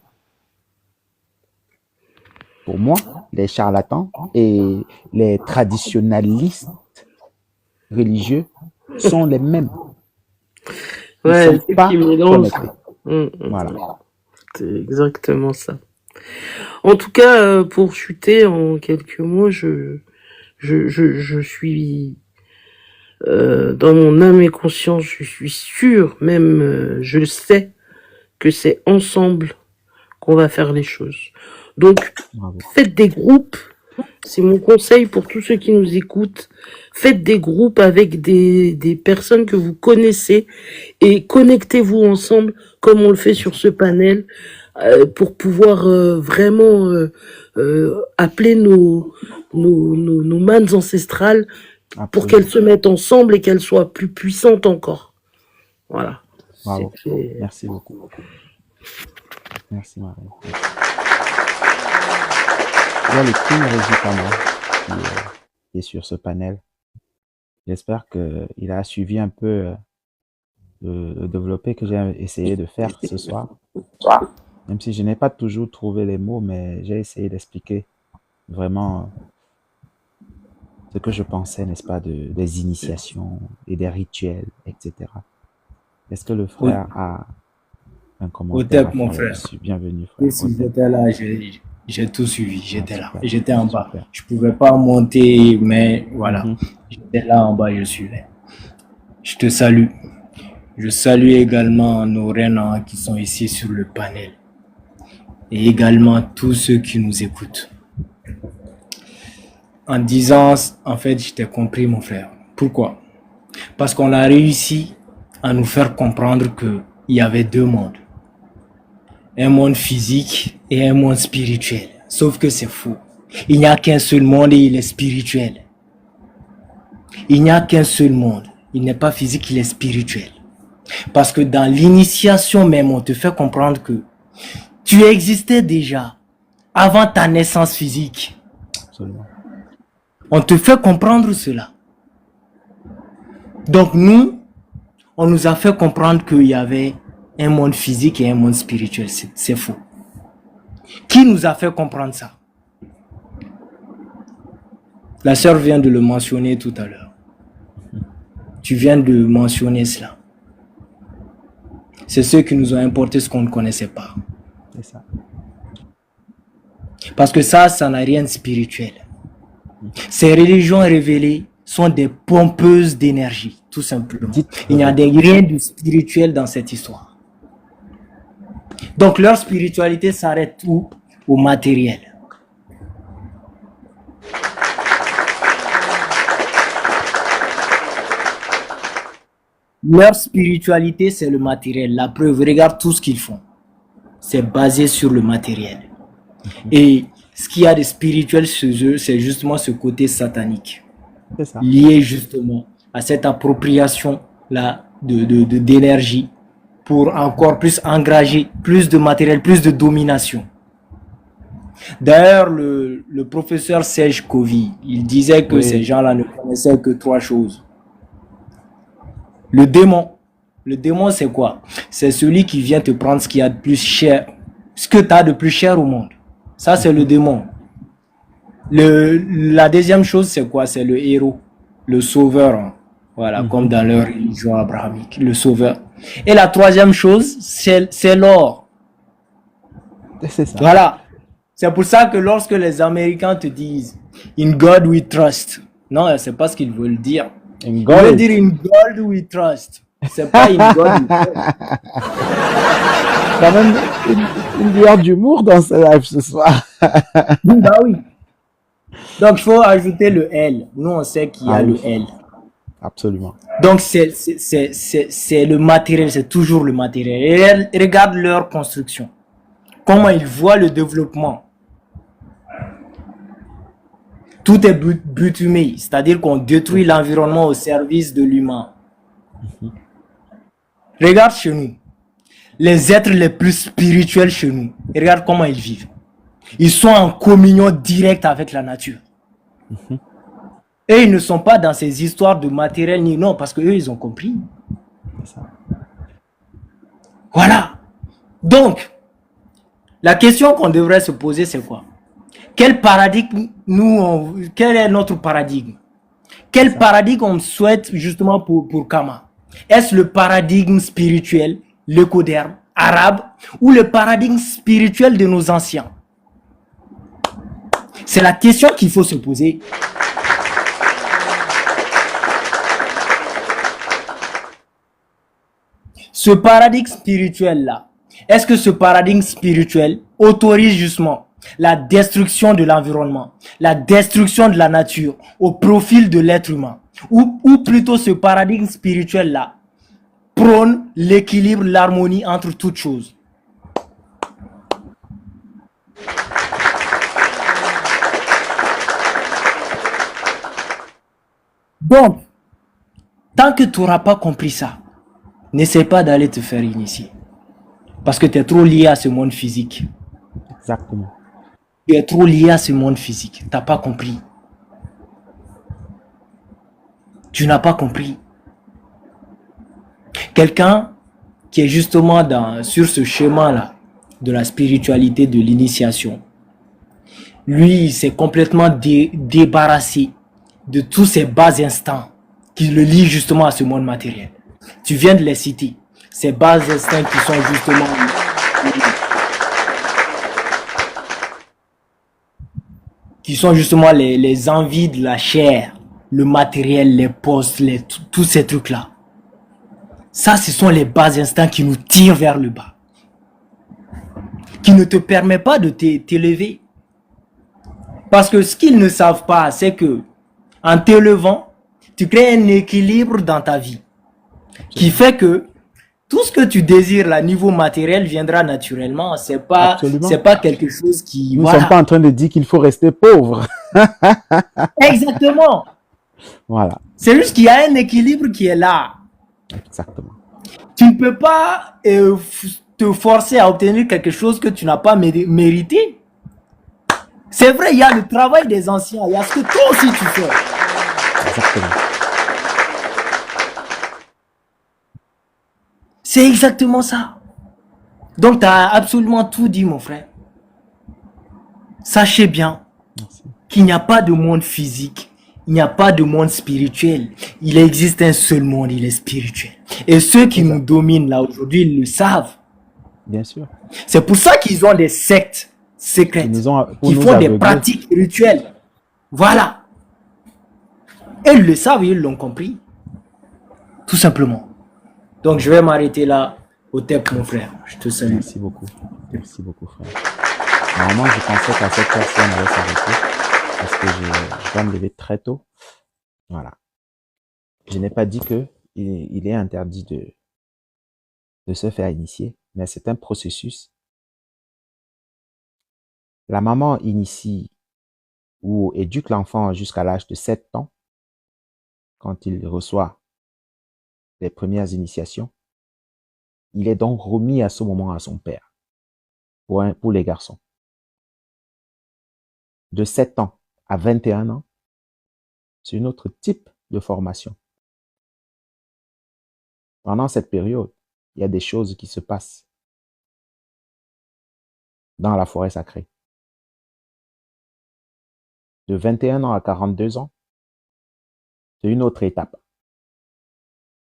Pour moi, les charlatans et les traditionalistes religieux sont les mêmes. Ils Ouais, ne sont pas connectés. Voilà. C'est exactement ça. En tout cas, pour chuter en quelques mots, je suis dans mon âme et conscience, je suis sûr, même je le sais, que c'est ensemble qu'on va faire les choses. Donc, faites des groupes. C'est mon conseil pour tous ceux qui nous écoutent. Faites des groupes avec des personnes que vous connaissez et connectez-vous ensemble comme on le fait sur ce panel pour pouvoir vraiment appeler nos mannes ancestrales pour qu'elles se mettent ensemble et qu'elles soient plus puissantes encore. Voilà. Bravo. Merci beaucoup. Merci Marie. Il y a le King Régis qui est sur ce panel. J'espère qu'il a suivi un peu le développé que j'ai essayé de faire ce soir. Même si je n'ai pas toujours trouvé les mots, mais j'ai essayé d'expliquer vraiment ce que je pensais, n'est-ce pas, des initiations et des rituels, etc. Est-ce que le frère a un commentaire à faire mon frère. là-dessus? Bienvenue, frère. Si j'étais là, j'ai tout suivi. J'étais là. J'étais en bas. Je pouvais pas monter, mais voilà. J'étais là en bas, je suivais. Je te salue. Je salue également nos reines qui sont ici sur le panel. Et également tous ceux qui nous écoutent. En disant, en fait, je t'ai compris, mon frère. Pourquoi? Parce qu'on a réussi à nous faire comprendre qu'il y avait deux mondes. Un monde physique et un monde spirituel. Sauf que c'est faux. Il n'y a qu'un seul monde et il est spirituel. Il n'y a qu'un seul monde. Il n'est pas physique, il est spirituel. Parce que dans l'initiation même, on te fait comprendre que tu existais déjà avant ta naissance physique. Absolument. On te fait comprendre cela. Donc nous, on nous a fait comprendre qu'il y avait un monde physique et un monde spirituel. C'est faux. Qui nous a fait comprendre ça? La sœur vient de le mentionner tout à l'heure. Tu viens de mentionner cela. C'est ceux qui nous ont importé ce qu'on ne connaissait pas. C'est ça. Parce que ça n'a rien de spirituel. Ces religions révélées sont des pompeuses d'énergie, tout simplement. Il n'y a rien de spirituel dans cette histoire. Donc leur spiritualité s'arrête où? Au matériel. Leur spiritualité, c'est le matériel. La preuve, regarde tout ce qu'ils font. C'est basé sur le matériel. Et ce qu'il y a de spirituel chez eux, c'est justement ce côté satanique. C'est ça. Lié justement à cette appropriation-là d'énergie pour encore plus engager plus de matériel, plus de domination. D'ailleurs, le professeur Serge Covey, il disait que ces gens-là ne connaissaient que trois choses. Le démon. Le démon, c'est quoi? C'est celui qui vient te prendre ce qu'il y a de plus cher, ce que tu as de plus cher au monde. Ça, c'est le démon. La deuxième chose, c'est quoi? C'est le héros, le sauveur. Hein. Voilà, comme dans leur religion abrahamique, le sauveur. Et la troisième chose, c'est l'or. C'est ça. Voilà. C'est pour ça que lorsque les Américains te disent In God we trust, non, c'est pas ce qu'ils veulent dire. In Ils God. veulent dire In God we trust. C'est pas In God we trust. Quand même une lueur d'humour dans ce live ce soir. Bah oui. Donc il faut ajouter le L. Nous on sait qu'il y a Ah le oui. L. Absolument. Donc c'est le matériel, c'est toujours le matériel. Et regarde leur construction. Comment ils voient le développement. Tout est bitumé, c'est-à-dire qu'on détruit l'environnement au service de l'humain. Regarde chez nous, les êtres les plus spirituels chez nous, et regarde comment ils vivent. Ils sont en communion directe avec la nature. Et ils ne sont pas dans ces histoires de matériel ni non, parce qu'eux, ils ont compris. C'est ça. Voilà. Donc, la question qu'on devrait se poser, c'est quoi? Quel paradigme quel est notre paradigme? Quel paradigme on souhaite justement pour Kama? Est-ce le paradigme spirituel, l'écoderme, arabe, ou le paradigme spirituel de nos anciens? C'est la question qu'il faut se poser. Ce paradigme spirituel-là, est-ce que ce paradigme spirituel autorise justement la destruction de l'environnement, la destruction de la nature au profil de l'être humain? Ou plutôt ce paradigme spirituel-là prône l'équilibre, l'harmonie entre toutes choses? Donc, tant que tu n'auras pas compris ça, n'essaie pas d'aller te faire initier. Parce que tu es trop lié à ce monde physique. Exactement. Tu es trop lié à ce monde physique. Tu n'as pas compris. Tu n'as pas compris. Quelqu'un qui est justement sur ce chemin-là de la spiritualité, de l'initiation, lui, il s'est complètement débarrassé de tous ces bas instincts qui le lient justement à ce monde matériel. Tu viens de les citer. Ces bas instincts qui sont justement les envies de la chair, le matériel, les postes, tous ces trucs-là. Ça, ce sont les bas instincts qui nous tirent vers le bas. Qui ne te permettent pas de t'élever. Parce que ce qu'ils ne savent pas, c'est que en t'élevant, tu crées un équilibre dans ta vie. Qui fait que tout ce que tu désires, là, niveau matériel, viendra naturellement. C'est pas quelque chose qui... Nous ne sommes pas en train de dire qu'il faut rester pauvre. Exactement. Voilà. C'est juste qu'il y a un équilibre qui est là. Exactement. Tu ne peux pas te forcer à obtenir quelque chose que tu n'as pas mérité. C'est vrai, il y a le travail des anciens. Il y a ce que toi aussi tu fais. Exactement. C'est exactement ça. Donc, tu as absolument tout dit, mon frère. Sachez bien qu'il n'y a pas de monde physique. Il n'y a pas de monde spirituel. Il existe un seul monde, il est spirituel. Et ceux qui nous dominent là aujourd'hui, ils le savent. Bien sûr. C'est pour ça qu'ils ont des sectes secrètes, qui font des pratiques rituelles. Voilà. Et ils le savent, ils l'ont compris. Tout simplement. Donc, je vais m'arrêter là au TEP, mon frère. Je te salue. Merci beaucoup. Merci beaucoup, frère. Normalement, je pensais qu'à cette personne allait s'arrêter parce que je dois me lever très tôt. Voilà. Je n'ai pas dit que il est interdit de se faire initier, mais c'est un processus. La maman initie ou éduque l'enfant jusqu'à l'âge de 7 ans quand il reçoit les premières initiations. Il est donc remis à ce moment à son père pour les garçons. De 7 ans à 21 ans, c'est un autre type de formation. Pendant cette période, il y a des choses qui se passent dans la forêt sacrée. De 21 ans à 42 ans, c'est une autre étape.